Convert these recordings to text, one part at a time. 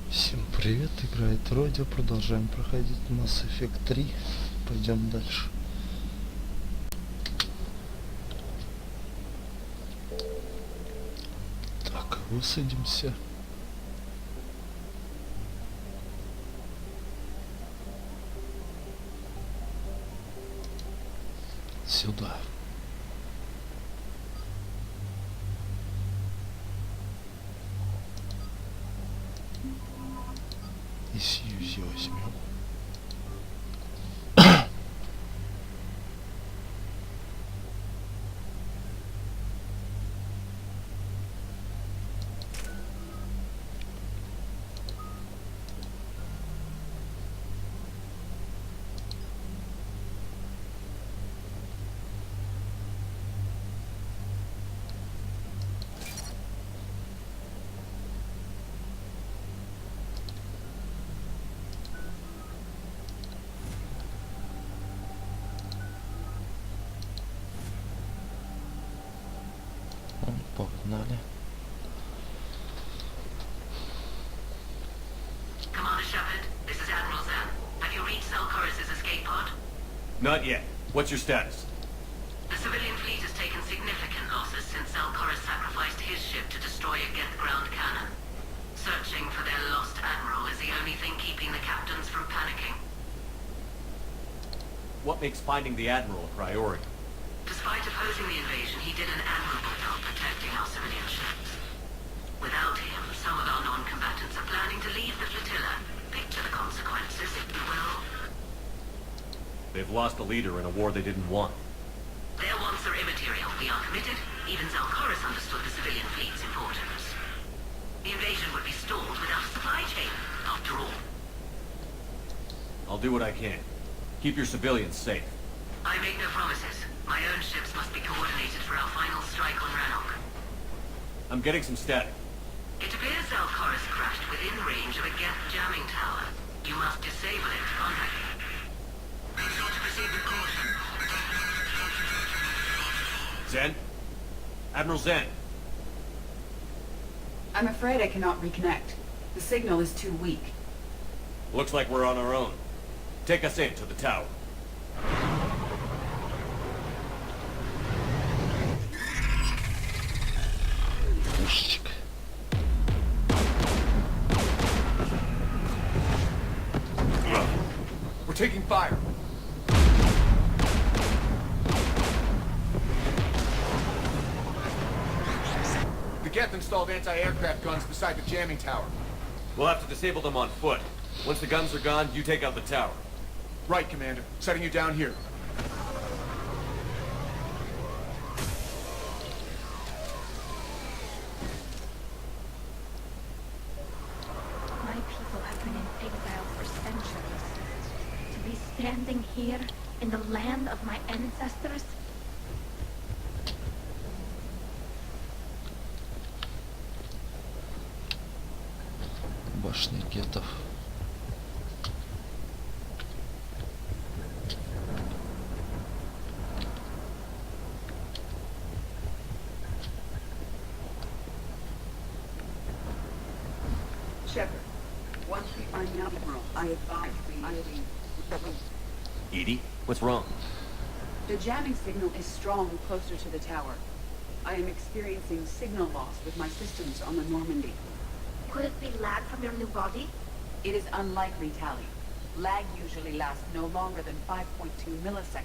Всем привет, играет Родио, продолжаем проходить Mass Effect 3, пойдем дальше. Так, высадимся. Сюда. И Сьюзи возьмем. Погнали. Commander Shepard, this is Admiral Zan. Have you reached Coris' escape pod? Not yet. What's your status? The civilian fleet has taken significant losses since Coris sacrificed his ship to destroy a Geth ground cannon. Searching for their lost admiral is the only thing keeping the captains from panicking. What makes finding the Admiral a priority? Despite opposing the invasion, he did an admirable job protecting our civilian ships. Without him, some of our non-combatants are planning to leave the flotilla. Picture the consequences, if you will. They've lost a leader in a war they didn't want. Their wants are immaterial. We are committed. Even Coris understood the civilian fleet's importance. The invasion would be stalled without a supply chain, after all. I'll do what I can. Keep your civilians safe. I make no promises. My own ships must be coordinated for our final strike on Rannoch. I'm getting some static. It appears Coris crashed within range of a Geth jamming tower. You must disable it to contact it. Be sure to proceed with caution. Zen? Admiral Zen? I'm afraid I cannot reconnect. The signal is too weak. Looks like we're on our own. Take us in to the tower. Пушечек. We're taking fire. The Geth installed anti-aircraft guns beside the jamming tower. We'll have to disable them on foot. Once the guns are gone, you take out the tower. Right, Commander. Setting you down here. My people have been in exile for centuries. To be standing here in the land of my ancestors? Башня гетов. Shepard, once we find the Admiral, I advise we... Edie, what's wrong? The jamming signal is strong closer to the tower. I am experiencing signal loss with my systems on the Normandy. Could it be lag from your new body? It is unlikely, Tally. Lag usually lasts no longer than 5.2 milliseconds.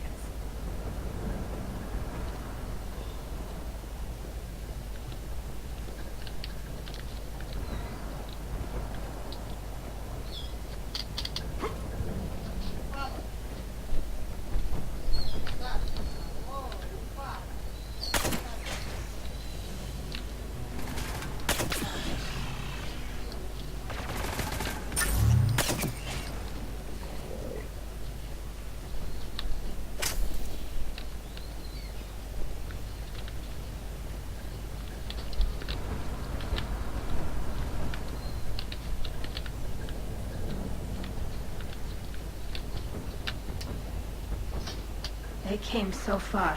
They came so far.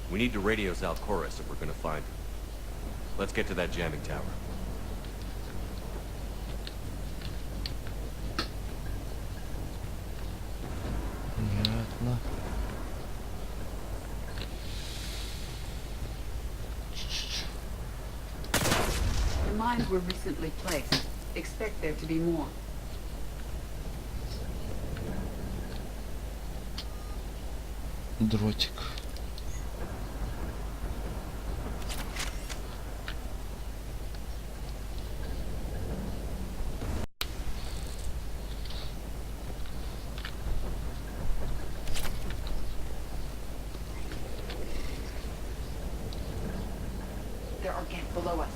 We need to radio Coris if we're gonna find him. Let's get to that jamming tower. mines were recently placed. Expect there to be more. Дротик. There are gangs below us.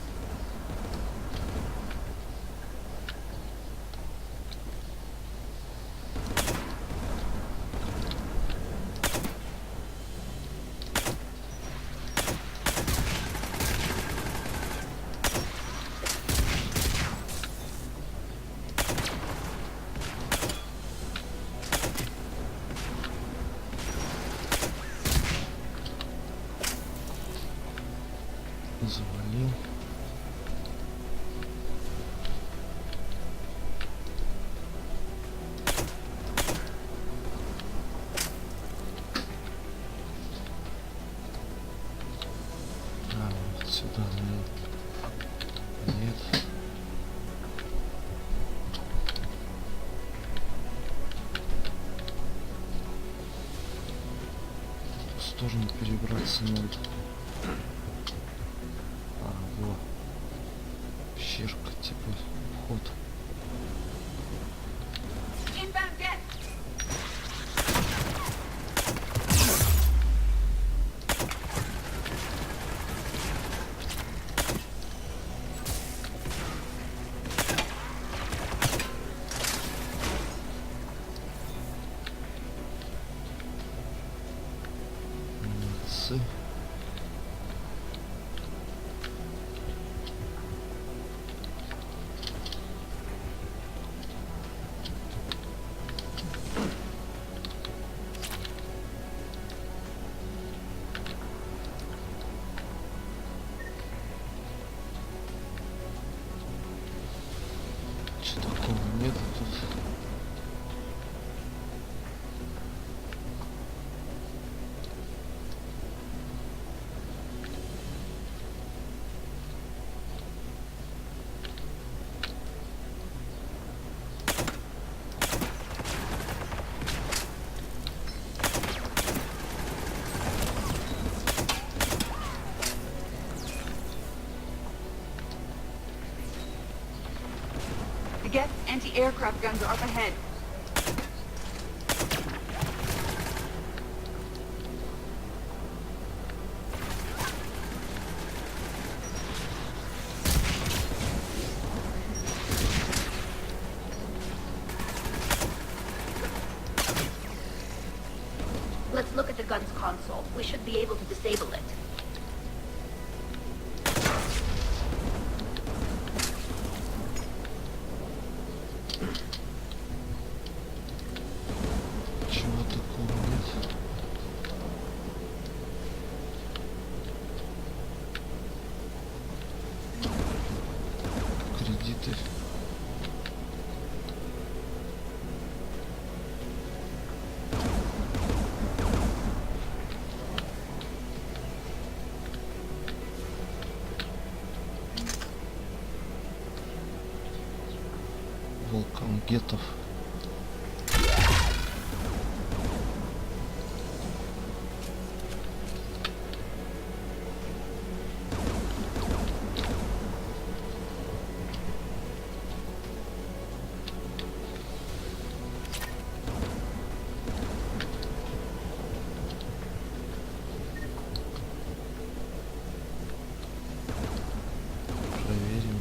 Завалил. А, вот сюда, нет. В сторону перебраться надо. А, во. Щерка, типа, вход. Inbound gas! Молодцы. Че такого нету тут? The Geth anti-aircraft guns are up ahead. Let's look at the gun's console. We should be able to disable it. Чего такого нет? Кредиты. Вулкан гетов. Проверим.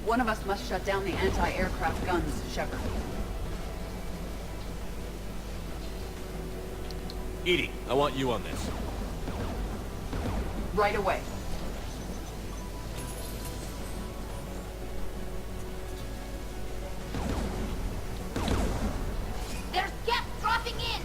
One of us must shut down the anti-aircraft guns, Shepard. Edie, I want you on this. Right away. There's Geth dropping in!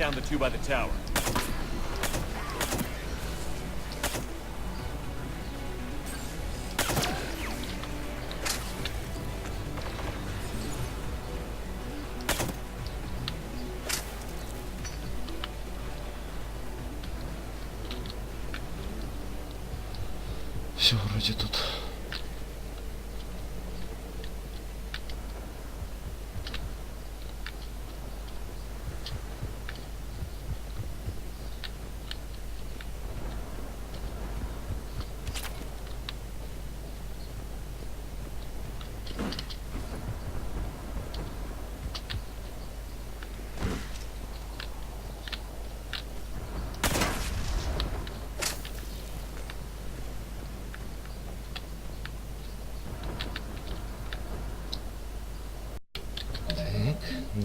down the two by the tower. Все вроде тут.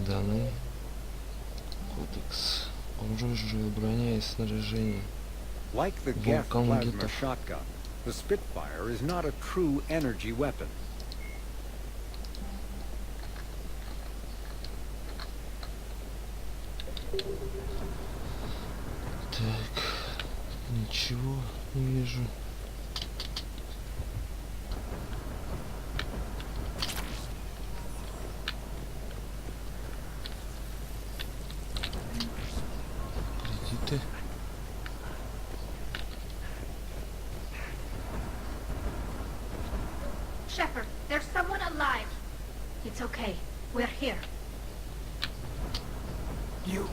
Данный кодекс. Оружие, броня и снаряжение. Like the Geth Vulcan plasma Gitov. shotgun, the Spitfire is not a true energy weapon. Так, ничего не вижу. Кредиты. Shepard, there's someone alive. It's okay. We're here. You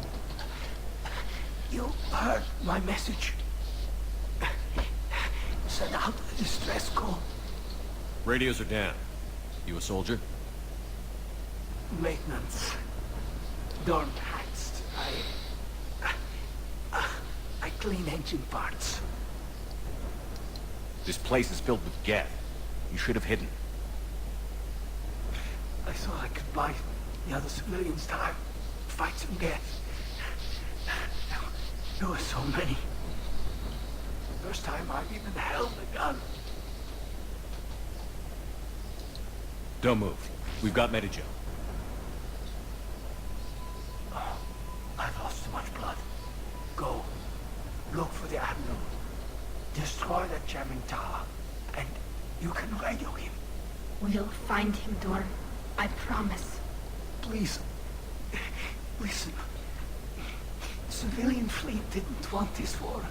heard my message. Send out a distress call. Radios are down. You a soldier? Maintenance. Dorm hacks. I clean engine parts. This place is filled with Geth. You should have hidden. I thought I could buy the other civilians time. Fight some death. There were so many. First time I've even held a gun. Don't move. We've got Metagel. I've lost too much blood. Go. Look for the Admiral. Destroy that jamming tower. And you can radio him. We'll find him, Dorn. I promise. Please. Listen. Civilian fleet didn't want this war.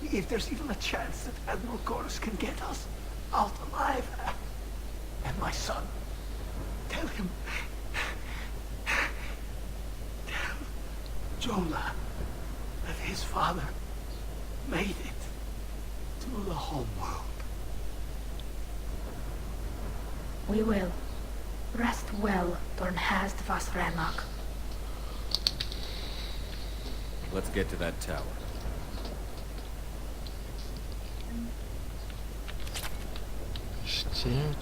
If there's even a chance that Admiral Corus can get us out alive. And my son. Tell him. Tell Jonah that his father made it to the home world. We will. Rest well, Dornhast Vasremak. Let's get to that tower. Штяк.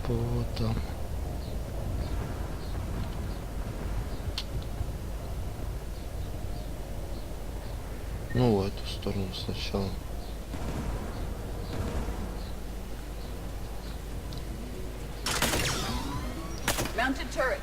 Поворотом. Ну, в эту сторону сначала. Mounted turret.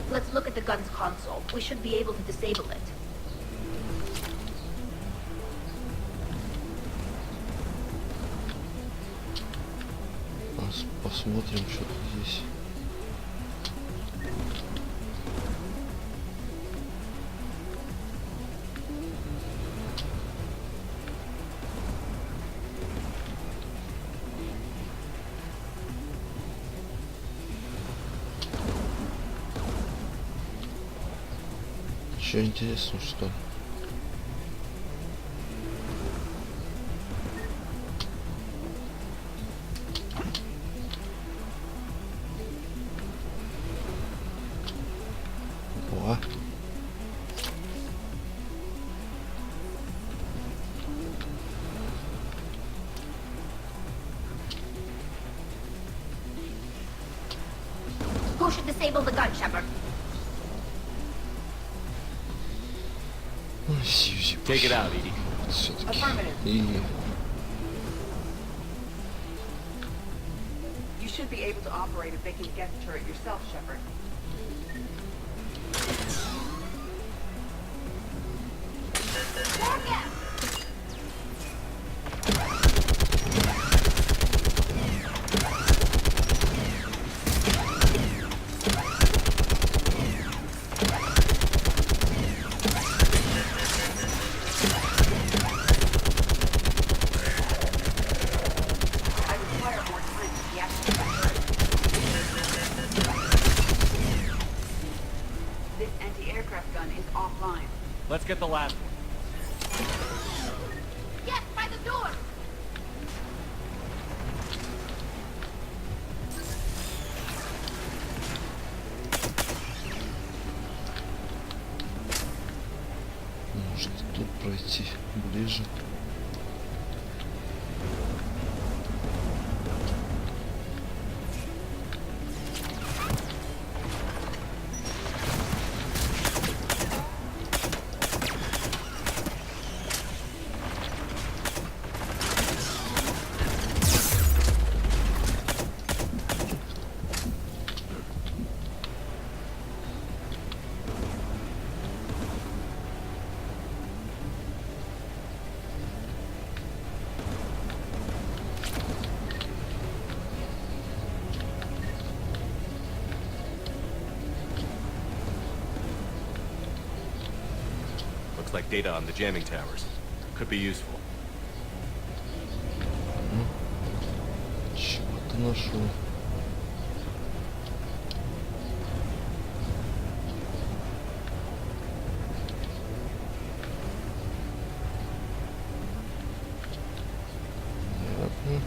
Let's look at the gun's console. We should be able to disable it. Посмотрим, что тут здесь. Ничего интересного, что ли? О. Who should disable the gun, Shepard? Ой, Сьюзи. Take it out, Edie. Все-таки. Affirmative. И You should be able to operate a vacant gas turret yourself, Shepard. I require more time to deactivate the turret. This anti-aircraft gun is offline. Let's get the last one. Yes, by the door! может тут пройти ближе. Looks like data on the jamming towers. Could be useful. Чего-то нашел. Понятно.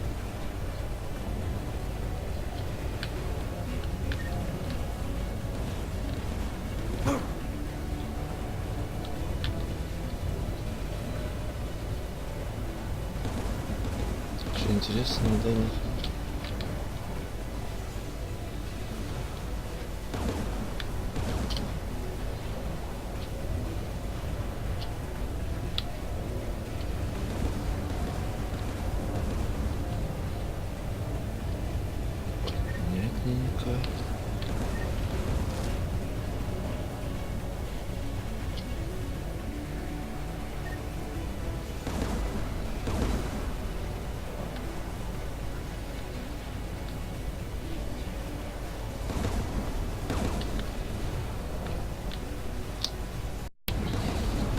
Что интересно, да? Понятненько.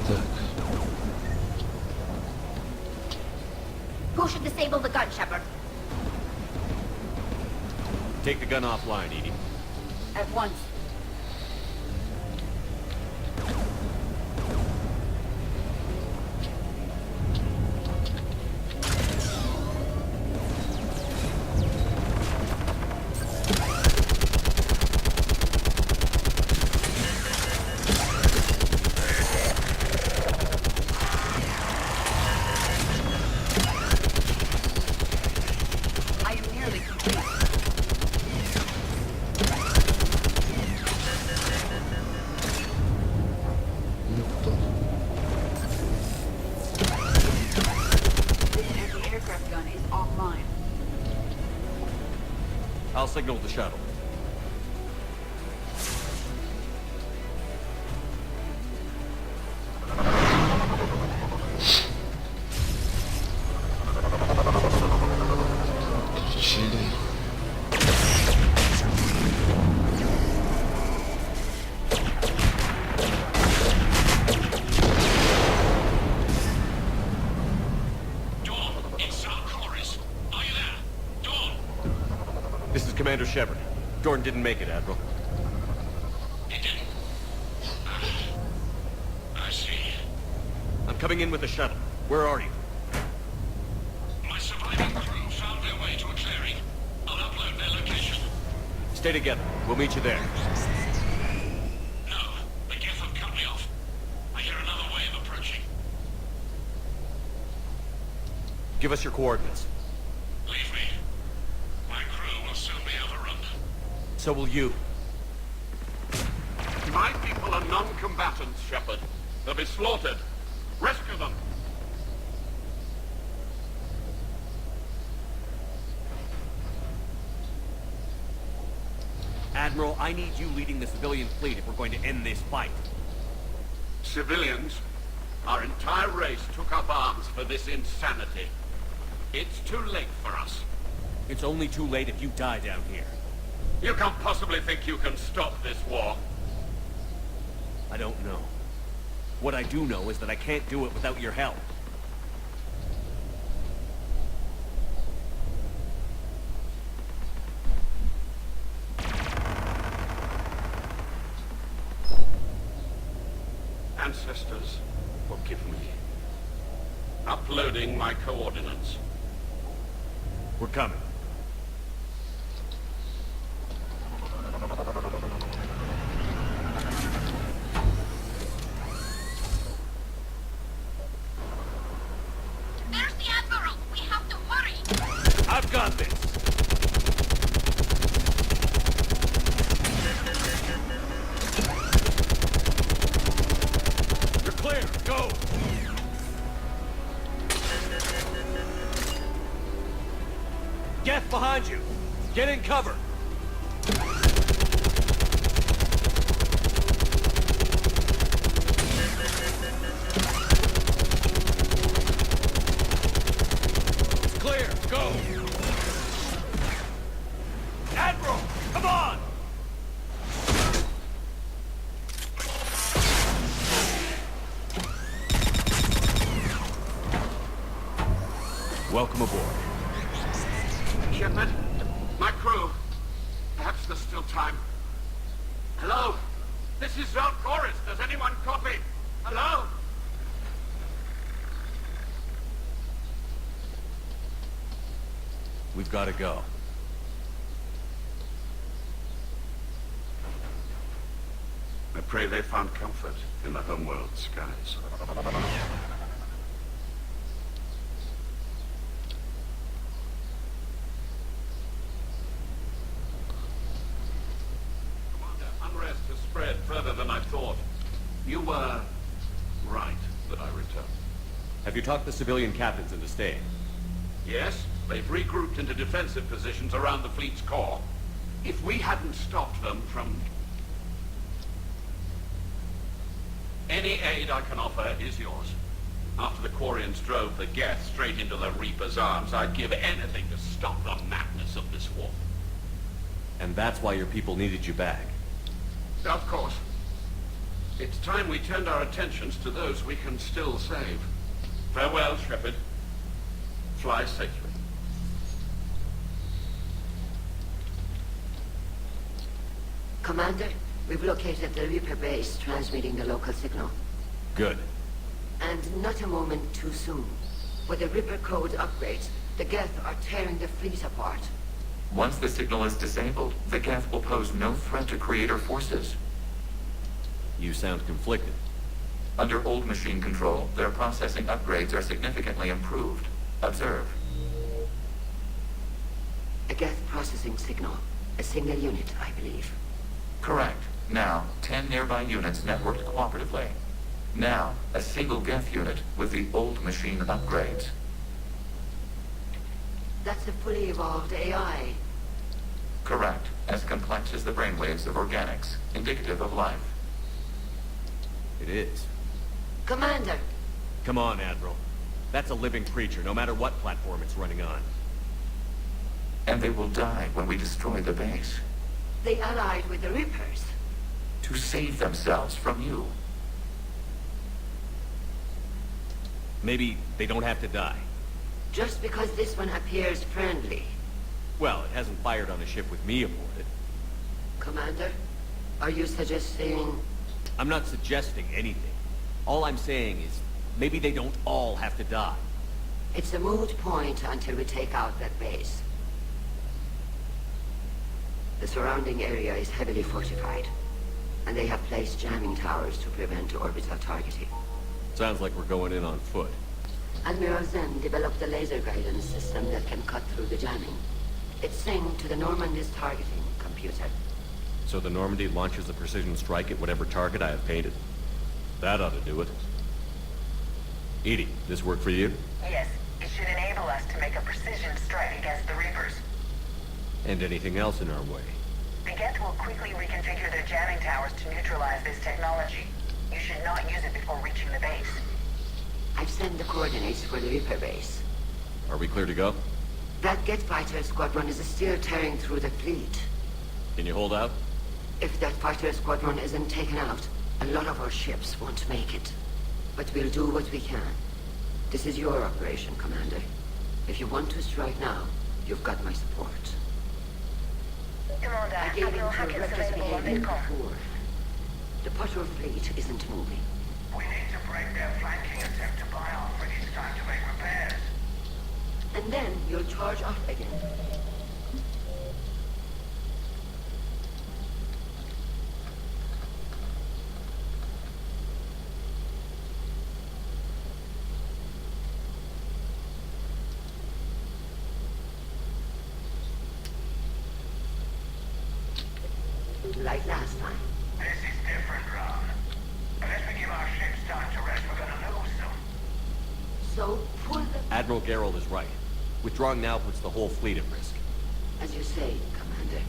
Так, Who should disable the gun, Shepard? Take the gun offline, Edie. At once. I am nearly complete. ну кто? This anti-aircraft gun is offline. I'll signal the shuttle. Включили. This is Commander Shepard. Dorn didn't make it, Admiral. Coming in with the shuttle. Where are you? My surviving crew found their way to a clearing. I'll upload their location. Stay together. We'll meet you there. No, the Geth have cut me off. I hear another way of approaching. Give us your coordinates. Leave me. My crew will soon be overrun. So will you. My people are non-combatants, Shepard. They'll be slaughtered. Rescue them. Admiral, I need you leading the civilian fleet if we're going to end this fight. Civilians, our entire race took up arms for this insanity. It's too late for us. It's only too late if you die down here. You can't possibly think you can stop this war. I don't know. What I do know is that I can't do it without your help. Ancestors, forgive me. Uploading my coordinates. We're coming. There's the Admiral! We have to hurry! I've got this! You're clear! Go! Geth behind you! Get in cover! It's clear! Go! Admiral! Come on! Welcome aboard. Shepard, my crew. Perhaps there's still time. Hello? This is Zone Chorus. Does anyone copy? Hello? We've got to go. I pray they found comfort in the homeworld skies. Commander, unrest has spread further than I thought. You were right that I returned. Have you talked the civilian captains into staying? Yes, they've regrouped into defensive positions around the fleet's core. If we hadn't stopped them from... Any aid I can offer is yours. After the Quarians drove the Geth straight into the Reaper's arms, I'd give anything to stop the madness of this war. And that's why your people needed you back. Of course. It's time we turned our attentions to those we can still save. Farewell, Shepard. Fly safely. Commander, we've located the Reaper base transmitting the local signal. Good. And not a moment too soon. With the Reaper code upgrades, the Geth are tearing the fleet apart. Once the signal is disabled, the Geth will pose no threat to Creator forces. You sound conflicted. Under old machine control, their processing upgrades are significantly improved. Observe. A Geth processing signal. A single unit, I believe. Correct. Now, 10 nearby units networked cooperatively. Now, a single Geth unit with the old machine upgrades. That's a fully evolved AI. Correct. As complex as the brainwaves of organics, indicative of life. It is. Commander! Come on, Admiral. That's a living creature, no matter what platform it's running on. And they will die when we destroy the base. They allied with the Reapers. To save themselves from you. Maybe they don't have to die. Just because this one appears friendly. Well, it hasn't fired on a ship with me aboard it. Commander, are you suggesting... I'm not suggesting anything. All I'm saying is, Maybe they don't all have to die. It's a moot point until we take out that base. The surrounding area is heavily fortified, and they have placed jamming towers to prevent orbital targeting. Sounds like we're going in on foot. Admiral Zen developed a laser guidance system that can cut through the jamming. It's synced to the Normandy's targeting computer. So the Normandy launches a precision strike at whatever target I have painted? That ought to do it. Edie, this work for you? Yes, it should enable us to make a precision strike against the Reapers. And anything else in our way? The Geth will quickly reconfigure their jamming towers to neutralize this technology. You should not use it before reaching the base. I've sent the coordinates for the Reaper base. Are we clear to go? That Geth fighter squadron is still tearing through the fleet. Can you hold out? If that fighter squadron isn't taken out, a lot of our ships won't make it. But we'll do what we can. This is your operation, Commander. If you want to strike now, you've got my support. Commander, I gave in Admiral to Hackett's reckless available on behavior VidCom. before. The Potter fleet isn't moving. We need to break their flanking attempt to buy our frigates time to make repairs. And then you'll charge off again. Like last time. This is different, Ron. Unless we give our ships time to rest, we're gonna lose them. So, pull the... Admiral Gerald is right. Withdrawing now puts the whole fleet at risk. As you say, Commander.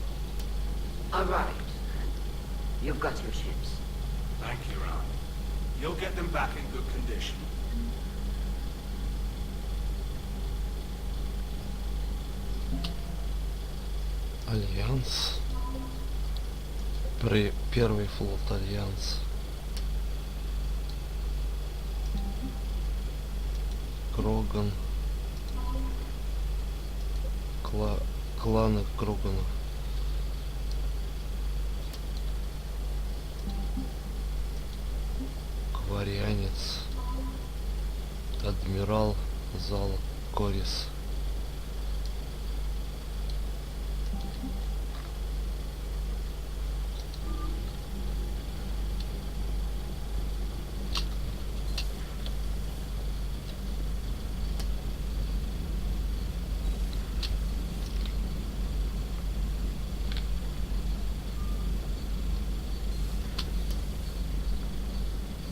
All right. You've got your ships. Thank you, Ron. You'll get them back in good condition. Альянс. Первый флот Альянс. Кроган. Кланы Кроганов. Кварианец. Адмирал. Зал. Корис.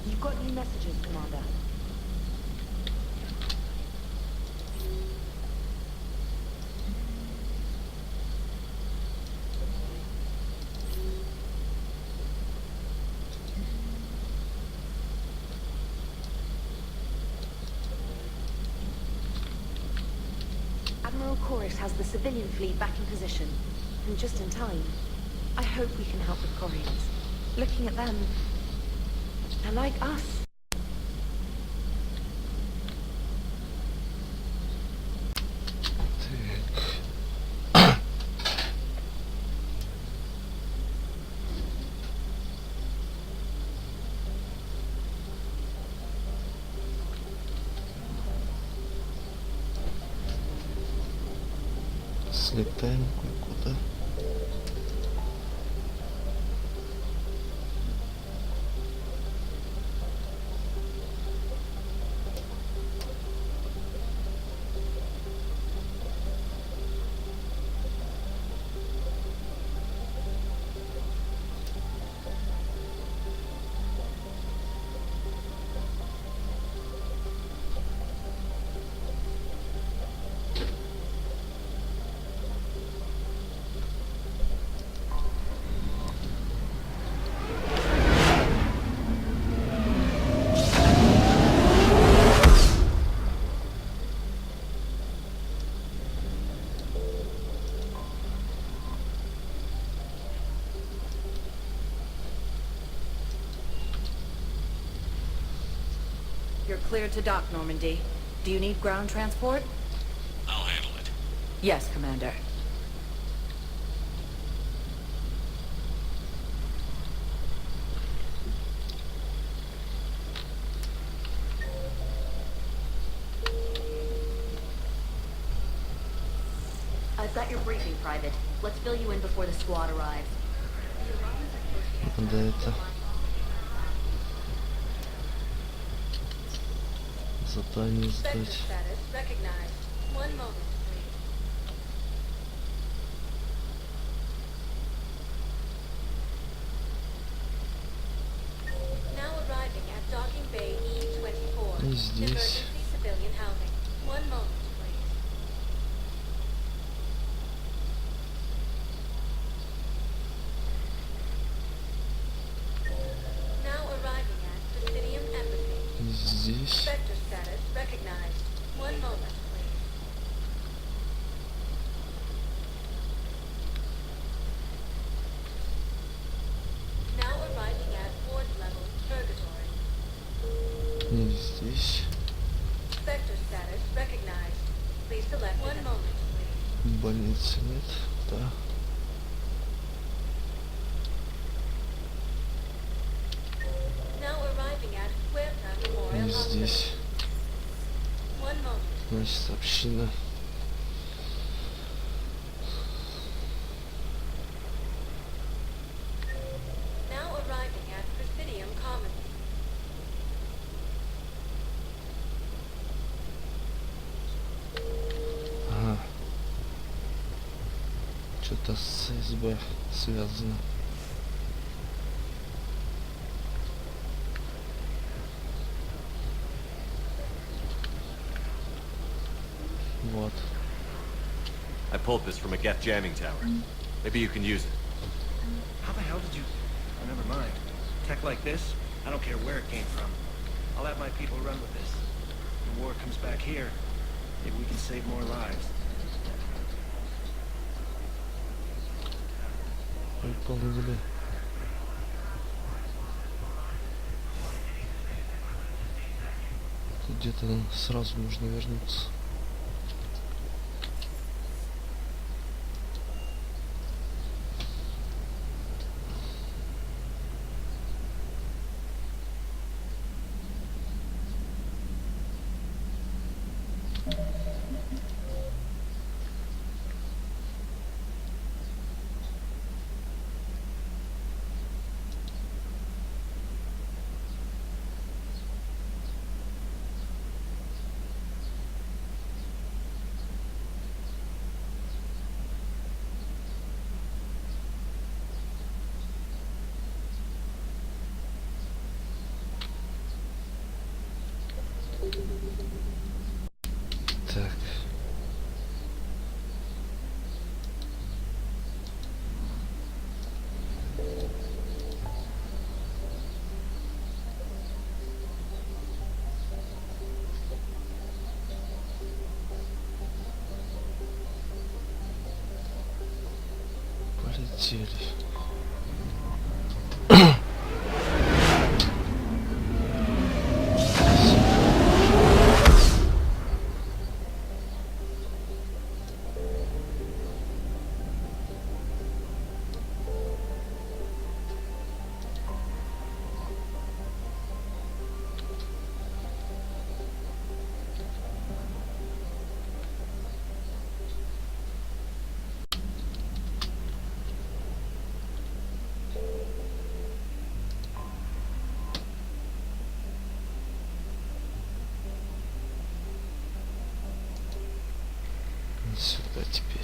You've got new messages, Commander. Admiral Corus has the civilian fleet back in position, and just in time. I hope we can help the Corians. Looking at them, they're like us. Слетаем куда? You're cleared to dock, Normandy. Do you need ground transport? I'll handle it. Yes, Commander. Private. Let's fill you in before the squad arrives. Надо это задание сдать. И здесь. И здесь. И здесь. Больницы нет, да. И здесь. Значит, община. Ага. Что-то с СБ связано. Вот. I pulled this from a Geth jamming tower. Maybe you can use it. How the hell did you... Oh, never mind. Tech like this, I don't care where it came from. I'll have my people run with this. When the war comes back here, maybe we can save more lives. Выполнили. Тут где-то сразу нужно вернуться. Так. Полетели. Сюда теперь.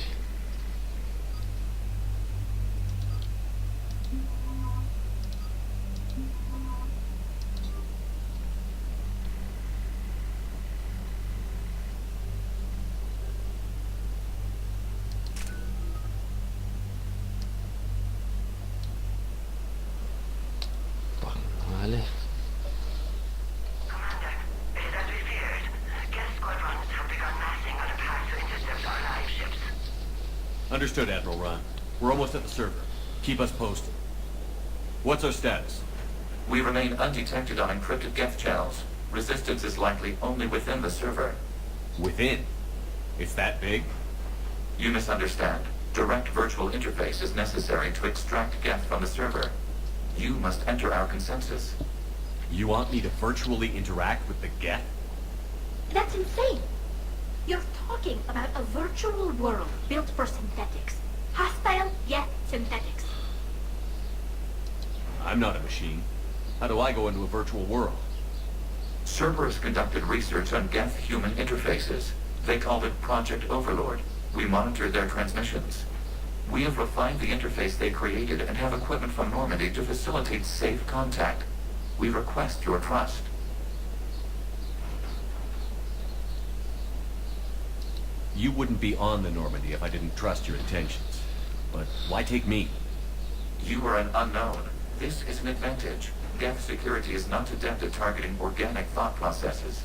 Погнали. Understood, Admiral Ron. We're almost at the server. Keep us posted. What's our status? We remain undetected on encrypted Geth channels. Resistance is likely only within the server. Within? It's that big? You misunderstand. Direct virtual interface is necessary to extract Geth from the server. You must enter our consensus. You want me to virtually interact with the Geth? That's insane! You're talking about a virtual world built for synthetics. Hostile, yet synthetics. I'm not a machine. How do I go into a virtual world? Cerberus conducted research on Geth-human interfaces. They called it Project Overlord. We monitored their transmissions. We have refined the interface they created and have equipment from Normandy to facilitate safe contact. We request your trust. You wouldn't be on the Normandy if I didn't trust your intentions. But why take me? You are an unknown. This is an advantage. Geth security is not adept at targeting organic thought processes.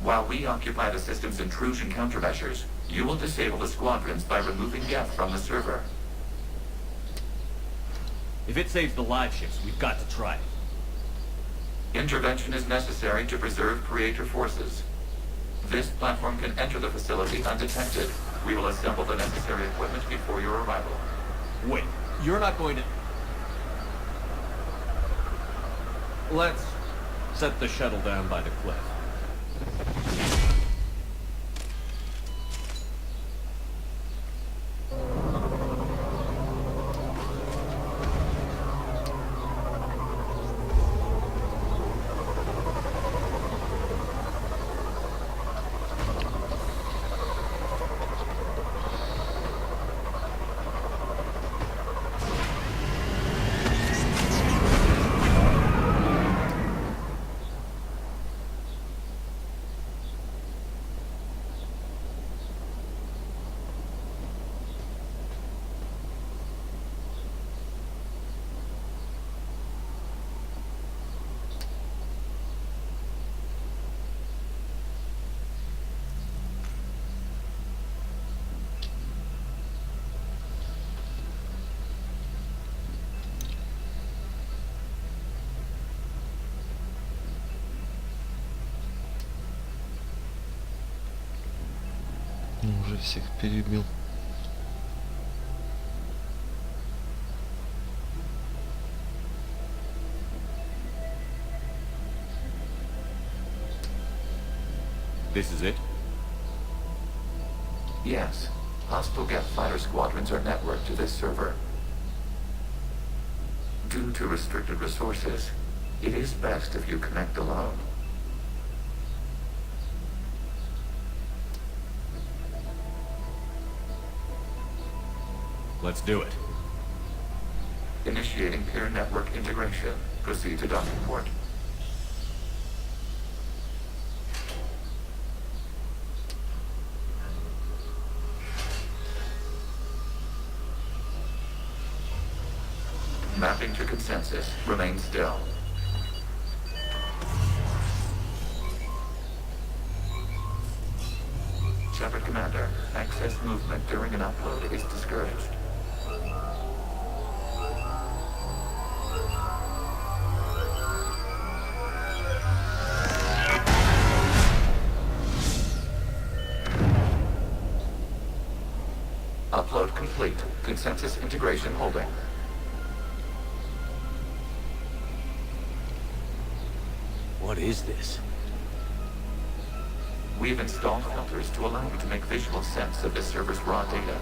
While we occupy the system's intrusion countermeasures, you will disable the squadrons by removing Geth from the server. If it saves the live ships, we've got to try it. Intervention is necessary to preserve creator forces. This platform can enter the facility undetected. We will assemble the necessary equipment before your arrival. Wait, you're not going to... Let's set the shuttle down by the cliff. Уже всех перебил. This is it? Yes. Hostile Geth fighter squadrons are networked to this server. Due to restricted resources, it is best if you connect alone. Let's do it. Initiating peer network integration. Proceed to docking port. Mapping to consensus. Remain still. Shepard Commander, access movement during an upload is discouraged. Upload complete. Consensus integration holding. What is this? We've installed filters to allow you to make visual sense of this server's raw data.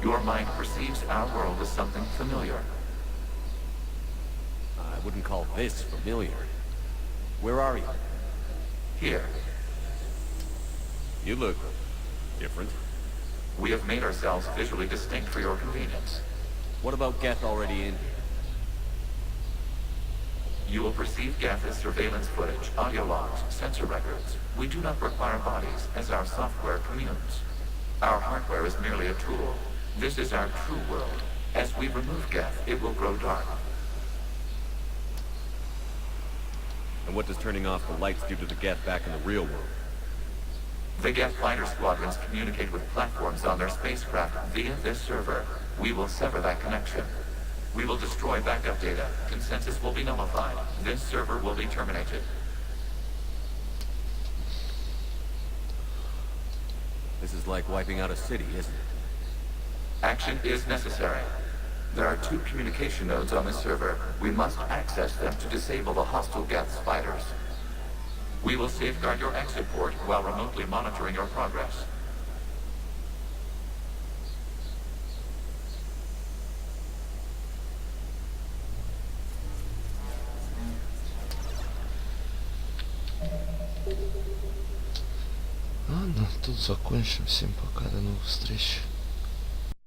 Your mind perceives our world as something familiar. I wouldn't call this familiar. Where are you? Here. You look different. We have made ourselves visually distinct for your convenience. What about Geth already in here? You will perceive Geth as surveillance footage, audio logs, sensor records. We do not require bodies, as our software communes. Our hardware is merely a tool. This is our true world. As we remove Geth, it will grow dark. And what does turning off the lights do to the Geth back in the real world? The Geth fighter squadrons communicate with platforms on their spacecraft via this server. We will sever that connection. We will destroy backup data. Consensus will be nullified. This server will be terminated. This is like wiping out a city, isn't it? Action is necessary. There are 2 communication nodes on this server. We must access them to disable the hostile Geth's fighters. We will safeguard your exit port while remotely monitoring your progress. Ладно, тут закончим. Всем пока, до новых встреч.